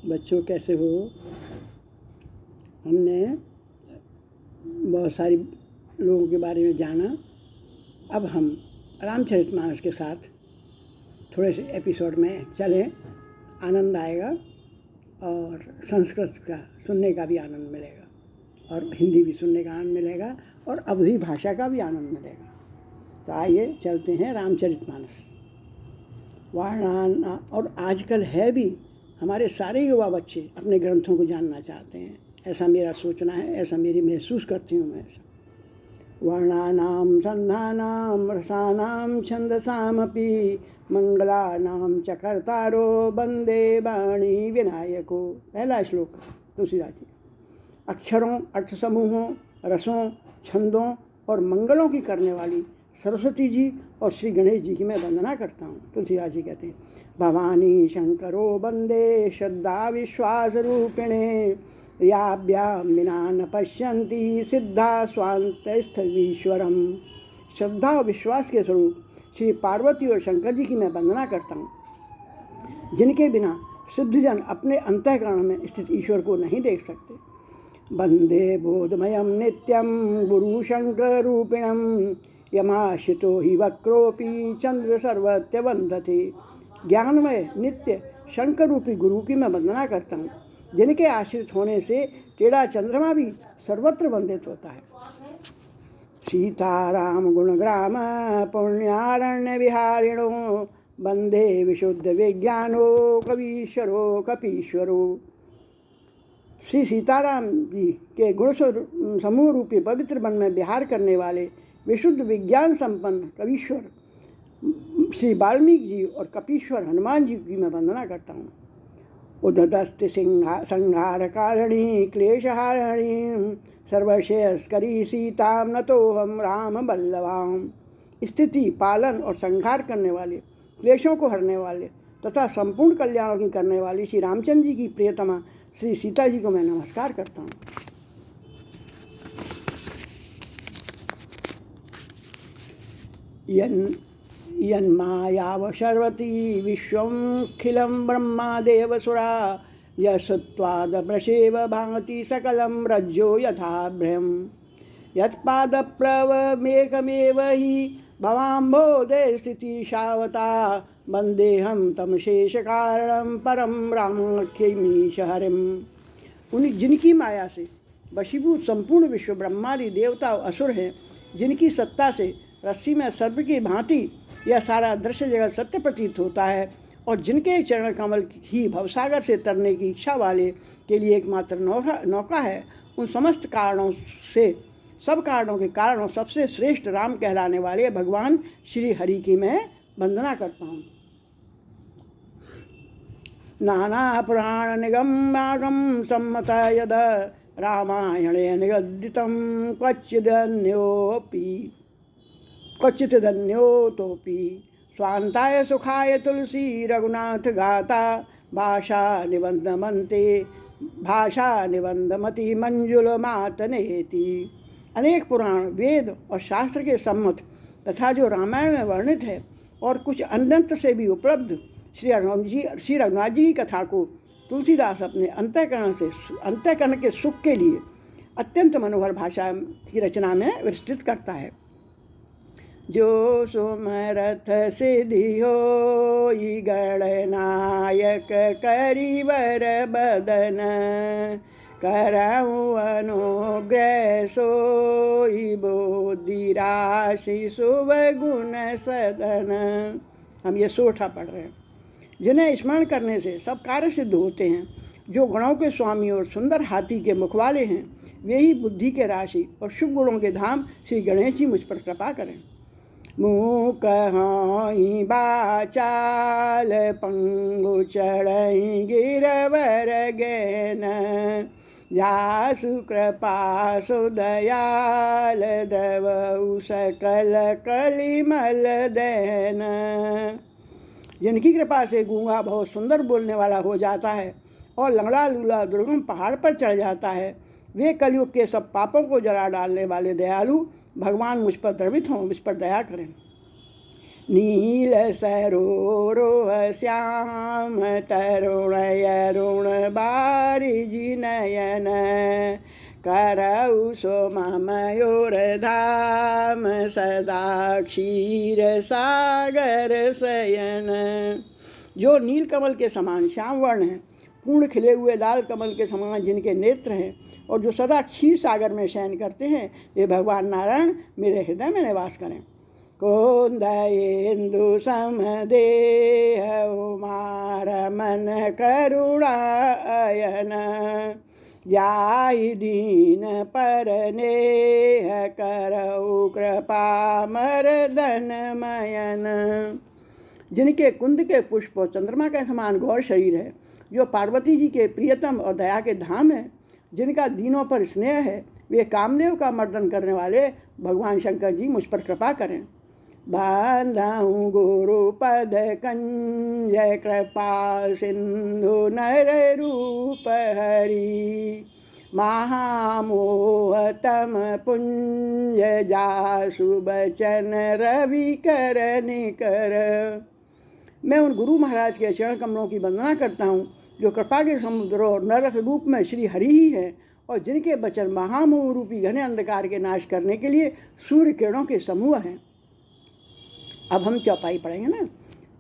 बच्चों कैसे हो। हमने बहुत सारी लोगों के बारे में जाना। अब हम रामचरितमानस के साथ थोड़े से एपिसोड में चलें, आनंद आएगा और संस्कृत का सुनने का भी आनंद मिलेगा और हिंदी भी सुनने का आनंद मिलेगा और अवधी भाषा का भी आनंद मिलेगा। तो आइए चलते हैं रामचरितमानस। वारणा और आजकल है भी हमारे सारे युवा बच्चे अपने ग्रंथों को जानना चाहते हैं, ऐसा मेरा सोचना है, ऐसा मेरी महसूस करती हूँ मैं ऐसा। वर्णानां संधानां रसानां छंदसामपि मंगलानां च कर्तारो वंदे वाणी विनायको। पहला श्लोक तुलसीदास जी। अक्षरों, अर्थ समूहों, रसों, छंदों और मंगलों की करने वाली सरस्वती जी और श्री गणेश जी की मैं वंदना करता हूँ। तुलसीदास जी कहते हैं, भवानी शंकरो वंदे श्रद्धा विश्वास रूपिणे याभ्याम विना न पश्यन्ति सिद्धा स्वान्तस्थवीश्वरम। श्रद्धा और विश्वास के स्वरूप श्री पार्वती और शंकर जी की मैं वंदना करता हूँ, जिनके बिना सिद्धजन अपने अंतःकरण में स्थित ईश्वर को नहीं देख सकते। वंदे बोधमयम नित्यम गुरु शंकर रूपिणम यमाशितो ही वक्रोपी चंद्र सर्वत्र वंदते। ज्ञानमय नित्य शंकर रूपी गुरु की मैं वंदना करता हूँ, जिनके आश्रित होने से टेढ़ा चंद्रमा भी सर्वत्र वंदित होता है। सीताराम गुणग्राम पुण्यारण्य विहारिणो वंदे विशुद्ध विज्ञानो कवीश्वरो कपीश्वरो। श्री सीताराम जी के गुण समूह रूपी पवित्र वन में विहार करने वाले विशुद्ध विज्ञान संपन्न कवीश्वर श्री वाल्मीकि जी और कपीश्वर हनुमान जी की मैं वंदना करता हूँ। उदधस्ति संहार कारिणी क्लेशहारिणी सर्वश्रेयस्करी सीताम नतोहम राम बल्लभाम। स्थिति, पालन और संहार करने वाले, क्लेशों को हरने वाले तथा संपूर्ण कल्याणों की करने वाली श्री रामचंद्र जी की प्रियतमा श्री सीता जी को मैं नमस्कार करता हूँ। यन्मायाव शर्वती विश्वमखिलं ब्रह्मादेवसुरा यशत्वादप्रसेव भाति सकलं रज्जो यथाभ्रयम्। यत्पादप्लवमेकमेव हि भवाम्भोदे स्थितिशावता वन्देहं तं शेषकारणं परं रामाख्यमीश हरिम्। उन्हीं जिनकी माया से वशीभूत संपूर्ण विश्व ब्रह्मादि देवता और असुर हैं, जिनकी सत्ता से रस्सी में सर्प की भांति यह सारा दृश्य जगत सत्य प्रतीत होता है और जिनके चरण कमल ही भवसागर से तरने की इच्छा वाले के लिए एकमात्र नौका है, उन समस्त कारणों से, सब कारणों के कारणों सबसे श्रेष्ठ राम कहलाने वाले भगवान श्री हरि की मैं वंदना करता हूँ। नाना पुराण निगमागम सम्मत यद रामायणे निगदितं क्वचित् धन्योतोपि स्वान्ताय सुखाय तुलसी रघुनाथ गाता भाषा निबंधमति मंजुल मातनेति। अनेक पुराण, वेद और शास्त्र के सम्मत तथा जो रामायण में वर्णित है और कुछ अन्यत्र से भी उपलब्ध श्री रघुनाथ जी की कथा को तुलसीदास अपने अंतःकरण के सुख के लिए अत्यंत मनोहर भाषा की रचना में विस्तृत करता है। जो सुमरथ सिद्धि होई गणनायक करिवर बदन करऊँ अनुग्रह सोई बोधि राशि शुभ गुण सदन। हम ये सोठा पढ़ रहे हैं। जिन्हें स्मरण करने से सब कार्य सिद्ध होते हैं, जो गुणों के स्वामी और सुंदर हाथी के मुख वाले हैं, वे ही बुद्धि के राशि और शुभ गुणों के धाम श्री गणेश जी मुझ पर कृपा करें। मूक हई बाचाल पंगु चढ़ई गिरवर गैन जासु कृपा सुदयाल द्रवऊ सकल कलिमल दैन। जिनकी कृपा से गूंगा बहुत सुंदर बोलने वाला हो जाता है और लंगड़ा लूला दुर्गम पहाड़ पर चढ़ जाता है, वे कलयुग के सब पापों को जला डालने वाले दयालु भगवान मुझ पर द्रवित हों, मुझ पर दया करें। नील सरोरोह श्याम तरुण यरुण बारिजि नयन करौ सोममयूरधाम सदा क्षीर सागर शयन। जो नीलकमल के समान श्याम वर्ण हैं, पूर्ण खिले हुए लाल कमल के समान जिनके नेत्र हैं और जो सदा क्षीर सागर में शयन करते हैं, ये भगवान नारायण मेरे हृदय में निवास करें। कोंदयेन्दु समदेह उमार मन करुणा अयन जाहि दीन पर नेह करौ कृपा मर्दन मयन। जिनके कुंद के पुष्प और चंद्रमा के समान गौर शरीर है, जो पार्वती जी के प्रियतम और दया के धाम है, जिनका दीनों पर स्नेह है, वे कामदेव का मर्दन करने वाले भगवान शंकर जी मुझ पर कृपा करें। बांधऊँ गुरु पद कंज कृपा सिंधु नर रूप हरि महामोह तम पुंज जासु बचन रवि कर निकर। मैं उन गुरु महाराज के चरण कमलों की वंदना करता हूँ, जो कृपा के समुद्र और नरक रूप में श्री हरि ही हैं और जिनके वचन महामोह रूपी घने अंधकार के नाश करने के लिए सूर्य किरणों के समूह हैं। अब हम चौपाई पढ़ेंगे ना।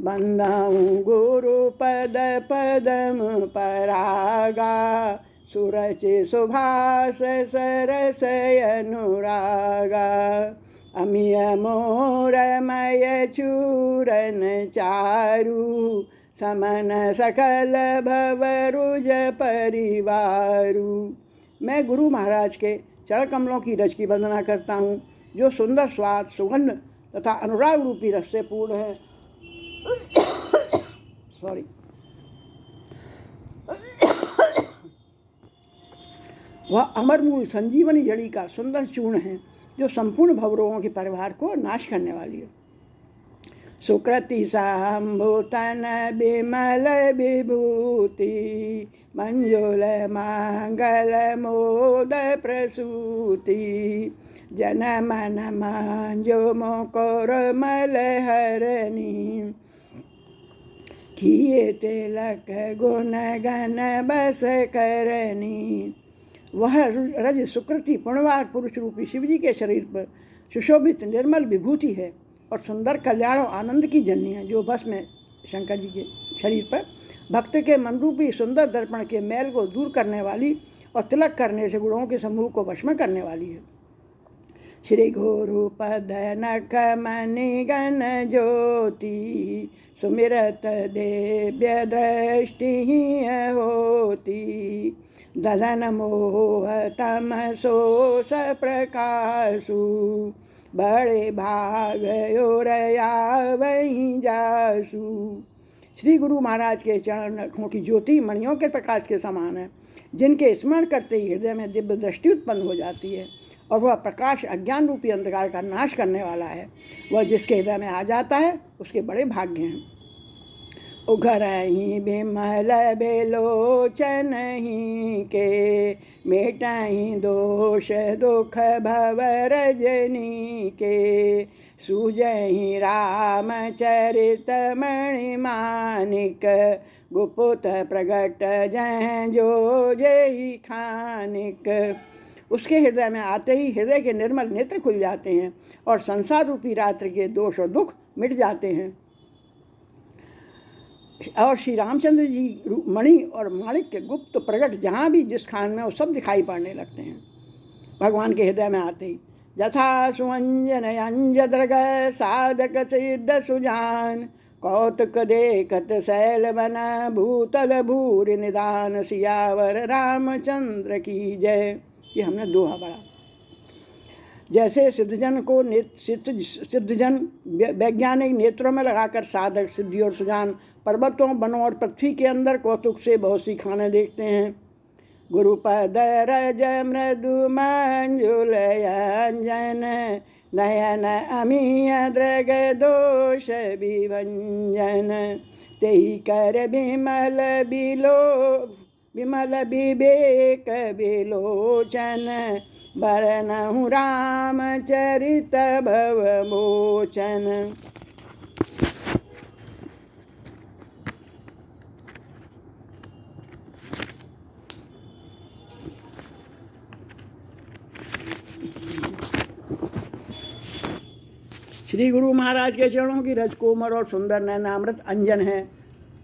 बंदाऊँ गुरु पद पदम परागा सुरचि सुभाष सरस अनुरागा अमिय मोरमय चूरन चारु समन सकल भवरुज परिवारु। मैं गुरु महाराज के चरण कमलों की रज की वंदना करता हूँ, जो सुंदर स्वाद सुगंध तथा अनुराग रूपी रस से पूर्ण है। सॉरी। वह अमरमूल संजीवनी जड़ी का सुंदर चूर्ण है, जो संपूर्ण भवरोगों के परिवार को नाश करने वाली है। सुकृति संभूतन विमल विभूति मंजुल मंगल मोद प्रसूति जन मन मंजो मोकर मल हरणी किए तिलक गुण गण बस करनी। वह रज सुकृति पुण्यवान पुरुष रूपी शिवजी के शरीर पर सुशोभित निर्मल विभूति है और सुंदर कल्याण और आनंद की जननी है, जो बस में शंकर जी के शरीर पर भक्त के मन रूपी सुंदर दर्पण के मैल को दूर करने वाली और तिलक करने से गुणों के समूह को वश में करने वाली है। श्री गुरु पद नख मणि गण ज्योति सुमिरत दिव्य दृष्टि होती दलन मोह तम सोस प्रकाशु बड़े भाग योरया वहीं जासु। श्री गुरु महाराज के चरण नखों की ज्योति मणियों के प्रकाश के समान है, जिनके स्मरण करते ही हृदय में दिव्य दृष्टि उत्पन्न हो जाती है और वह प्रकाश अज्ञान रूपी अंधकार का नाश करने वाला है। वह जिसके हृदय में आ जाता है उसके बड़े भाग्य हैं। उघरहि बिमल बेलोचन ही के मेटहि दोष दुख भव रजनी के सूजहि रामचरित मणि मानिक गुपुत प्रगट जय जो जय खानिक। उसके हृदय में आते ही हृदय के निर्मल नेत्र खुल जाते हैं और संसार रूपी रात्रि के दोष और दुख मिट जाते हैं और श्री रामचंद्र जी मणि और माणिक के गुप्त प्रकट जहाँ भी जिस खान में वो सब दिखाई पड़ने लगते हैं भगवान के हृदय में आते ही। यथा सुअंजन अंजद्रग साधक सिद्ध सुजान कौतुक देखत शैल बन भूतल भूरि निदान सियावर रामचंद्र की जय। ये हमने दोहा पढ़ा। जैसे सिद्धजन को सिद्धजन वैज्ञानिक नेत्रों में लगाकर साधक सिद्धि और सुजान पर्वतों वनों और पृथ्वी के अंदर कौतुक से बहुत सी खाने देखते हैं। गुरुपद रज मृदु मंजुल अंजन नयन अमीय दृग दोष विभंजन तेहि कर विमल विवेक विलोचन बरनहु रामचरित भव मोचन। श्री गुरु महाराज के चरणों की रज कोमल और सुंदर नैनामृत अंजन है,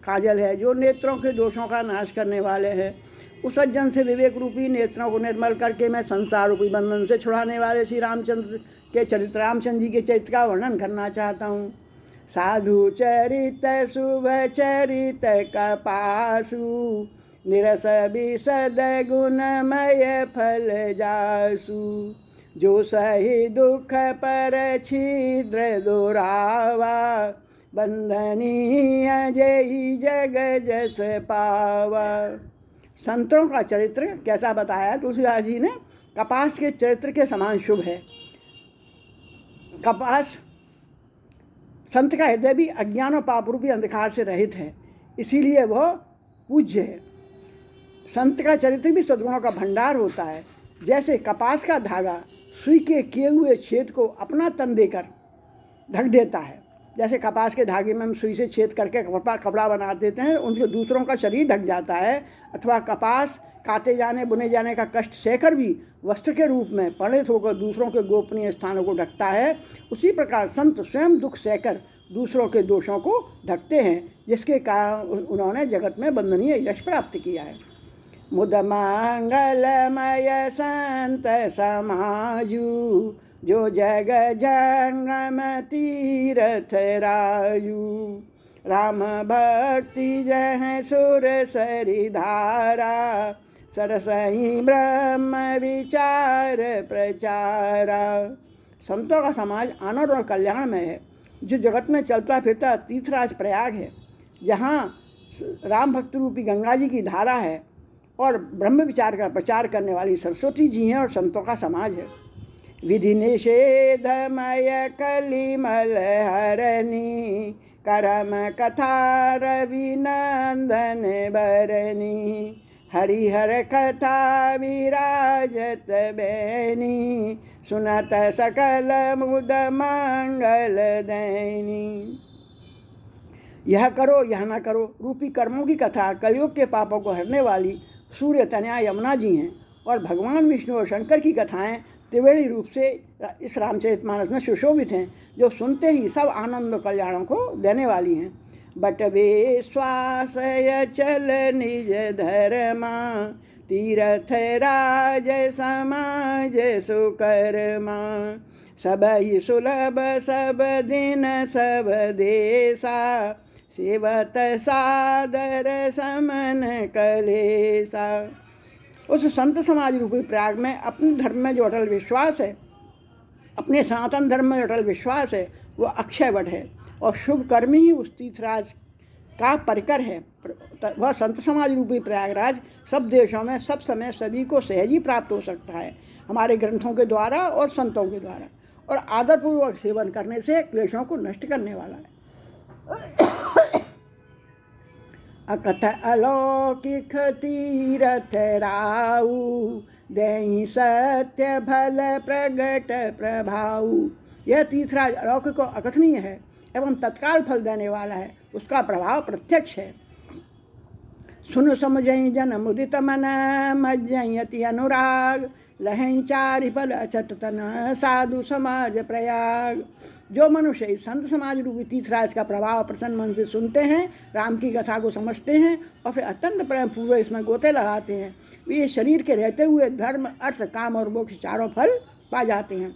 काजल है, जो नेत्रों के दोषों का नाश करने वाले हैं। उस अज्जन से विवेक रूपी नेत्रों को निर्मल करके मैं संसार रूपी बंधन से छुड़ाने वाले श्री रामचंद्र के चरित्र, रामचंद्र जी के चरित्र का वर्णन करना चाहता हूँ। साधु चरित शुभ चरित कपासु, निरस विशद गुणमय फल जासु। जो सही दुख पर छिद्र दुरावा, बंधनीय जय जग जस पावा। संतों का चरित्र कैसा बताया तुलसीदास जी ने? कपास के चरित्र के समान शुभ है। कपास संत का हृदय भी अज्ञान और पाप रूपी अंधकार से रहित है, इसीलिए वह पूज्य है। संत का चरित्र भी सद्गुणों का भंडार होता है। जैसे कपास का धागा सुई के किए हुए छेद को अपना तन देकर ढक देता है, जैसे कपास के धागे में हम सुई से छेद करके कपड़ा बना देते हैं, उनके दूसरों का शरीर ढक जाता है, अथवा कपास काटे जाने बुने जाने का कष्ट सहकर भी वस्त्र के रूप में परिणत होकर दूसरों के गोपनीय स्थानों को ढकता है, उसी प्रकार संत स्वयं दुख सहकर दूसरों के दोषों को ढकते हैं, जिसके कारण उन्होंने जगत में वंदनीय यश प्राप्त किया है। मुद मंगलमय संत समाजू, जो जग जंगम तीरथ राजू। राम भक्ति जह सुर सरि धारा, सरसहि ब्रह्म विचार प्रचारा। संतों का समाज आनंद और कल्याण में है, जो जगत में चलता फिरता तीर्थराज प्रयाग है, जहाँ राम भक्त रूपी गंगा जी की धारा है और ब्रह्म विचार का प्रचार करने वाली सरस्वती जी हैं, और संतों का समाज है। विधि निषेधमय कलिमल हरणी, करम कथा रविनंदन बरनी। हरिहर कथा विराजत बैनी, सुनत सकल मुद मंगल दैनी। यह करो यह न करो रूपी कर्मों की कथा कलयुग के पापों को हरने वाली सूर्य तनया यमुना जी हैं, और भगवान विष्णु और शंकर की कथाएं त्रिवेणी रूप से इस रामचरितमानस में सुशोभित हैं, जो सुनते ही सब आनंद और कल्याणों को देने वाली हैं। बट विश्वास चल निज धर्मा, तीर्थ राज समाज सुकर्मा। सब ही सुलभ सब दिन सब देशा, सेवत सादर समन कलेसा। उस संत समाज रूपी प्रयाग में अपने धर्म में जो अटल विश्वास है, अपने सनातन धर्म में अटल विश्वास है, वह अक्षय वट है, और शुभ कर्म ही उस तीर्थराज का परिकर है। वह संत समाज रूपी प्रयागराज सब देशों में सब समय सभी को सहज ही प्राप्त हो सकता है, हमारे ग्रंथों के द्वारा और संतों के द्वारा, और आदतपूर्वक सेवन करने से क्लेशों को नष्ट करने वाला है। अकथ अलौकिक तीरथ राऊ, देहि सत्य भल प्रगट प्रभाऊ। यह तीर्थराज अलौकिक और अकथनीय है एवं तत्काल फल देने वाला है, उसका प्रभाव प्रत्यक्ष है। सुन समझई जन मुदित मन, मज्जई अति अनुराग, लहई चारि फल अचत तन, साधु समाज प्रयाग। जो मनुष्य इस संत समाज रूपी तीर्थराज का प्रभाव प्रसन्न मन से सुनते हैं, राम की कथा को समझते हैं और फिर अत्यंत प्रेम पूर्वक इसमें गोते लगाते हैं, वे इस शरीर के रहते हुए धर्म अर्थ काम और मोक्ष चारों फल पा जाते हैं।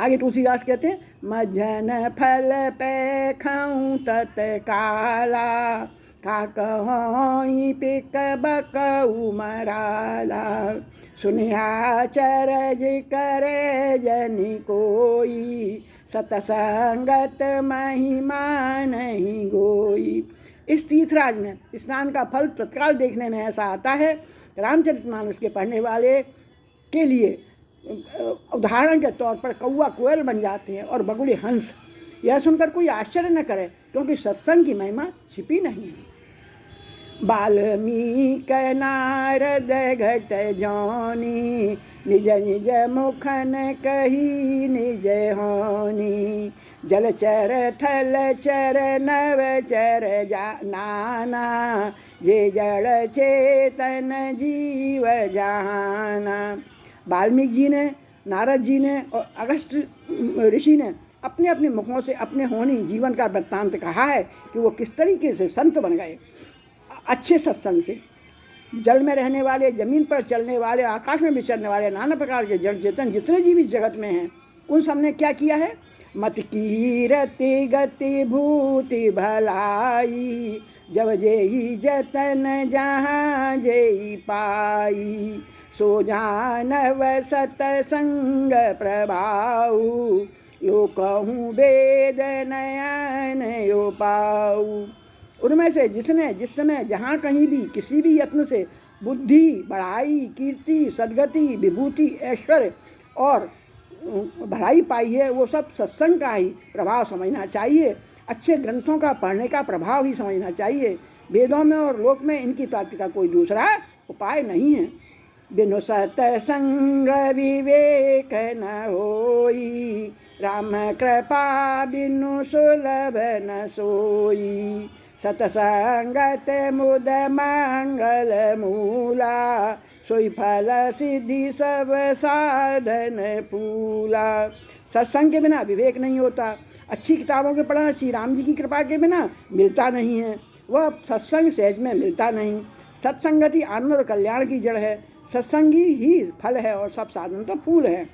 आगे तुलसीदास कहते हैं, मज्जन फल पे खाऊं तत्काला, का कहोई पिक बकऊ मराला। सुनिया चरज करे जनि कोई, सतसंगत महिमा नहीं गोई। इस तीर्थराज में स्नान का फल तत्काल देखने में ऐसा आता है, रामचरितमानस के पढ़ने वाले के लिए उदाहरण के तौर पर कौआ कोयल बन जाते हैं और बगुले हंस। यह सुनकर कोई आश्चर्य न करे, क्योंकि सत्संग की महिमा छिपी नहीं है। वाल्मीक नारद घट जौनी, निज निज मुखन कही निज होनी। जलचर थलचर नवचर नाना, जे जड़ चेतन जीव जहाना। वाल्मीकि जी ने, नारद जी ने और अगस्त ऋषि ने अपने अपने मुखों से अपने होनी जीवन का वृत्तांत कहा है कि वो किस तरीके से संत बन गए अच्छे सत्संग से। जल में रहने वाले, जमीन पर चलने वाले, आकाश में विचरने वाले नाना प्रकार के जड़ चेतन जितने जीव इस जगत में हैं, उन सब ने क्या किया है? मत कीरति गति भूति भलाई, जब जेहि जतन जहाँ जेहि पाई, सो जानव सतसंग प्रभाऊ, लोकहूँ वेद नयन यो पाऊ। उनमें से जिसने जिस समय जहाँ कहीं भी किसी भी यत्न से बुद्धि, बढ़ाई, कीर्ति, सद्गति, विभूति, ऐश्वर्य और भलाई पाई है, वो सब सत्संग का ही प्रभाव समझना चाहिए। अच्छे ग्रंथों का पढ़ने का प्रभाव ही समझना चाहिए। वेदों में और लोक में इनकी प्राप्ति का कोई दूसरा उपाय नहीं है। बिनु सतसंग विवेक न होई, राम कृपा बिनु सुलभ न सोई, सतसंगत मुद मंगल मूला, सोई फल सिद्धि सब साधन फूला। सत्संग के बिना विवेक नहीं होता। अच्छी किताबों के पढ़ना श्री राम जी की कृपा के बिना मिलता नहीं है। वह सत्संग सहज में मिलता नहीं। सत्संगति आनंद और कल्याण की जड़ है। सत्संगी ही फल है और सब साधन तो फूल है।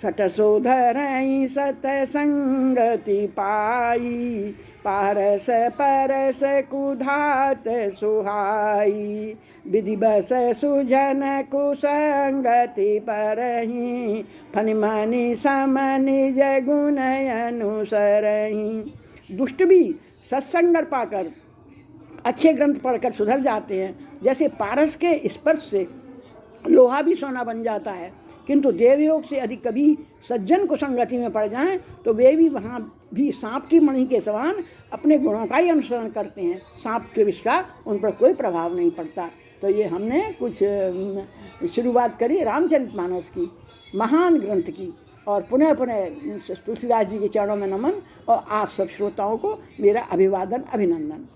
सट सोधरई सतसंगति पाई, पारस परस कुधात सुहाई, विधि बस सुजन कुसंगति परही, फनि मनि समनि जगुन अनुसरही। दुष्ट भी सत्संग पाकर अच्छे ग्रंथ पढ़कर सुधर जाते हैं। जैसे पारस के स्पर्श से लोहा भी सोना बन जाता है, किंतु देवयोग से अधिक कभी सज्जन कुसंगति में पड़ जाएं तो वे भी वहाँ भी सांप की मणि के समान अपने गुणों का ही अनुसरण करते हैं। सांप के विष का उन पर कोई प्रभाव नहीं पड़ता। तो ये हमने कुछ शुरुआत करी रामचरितमानस की, महान ग्रंथ की। और पुनः पुनः तुलसीदास जी के चरणों में नमन और आप सब श्रोताओं को मेरा अभिवादन, अभिनंदन।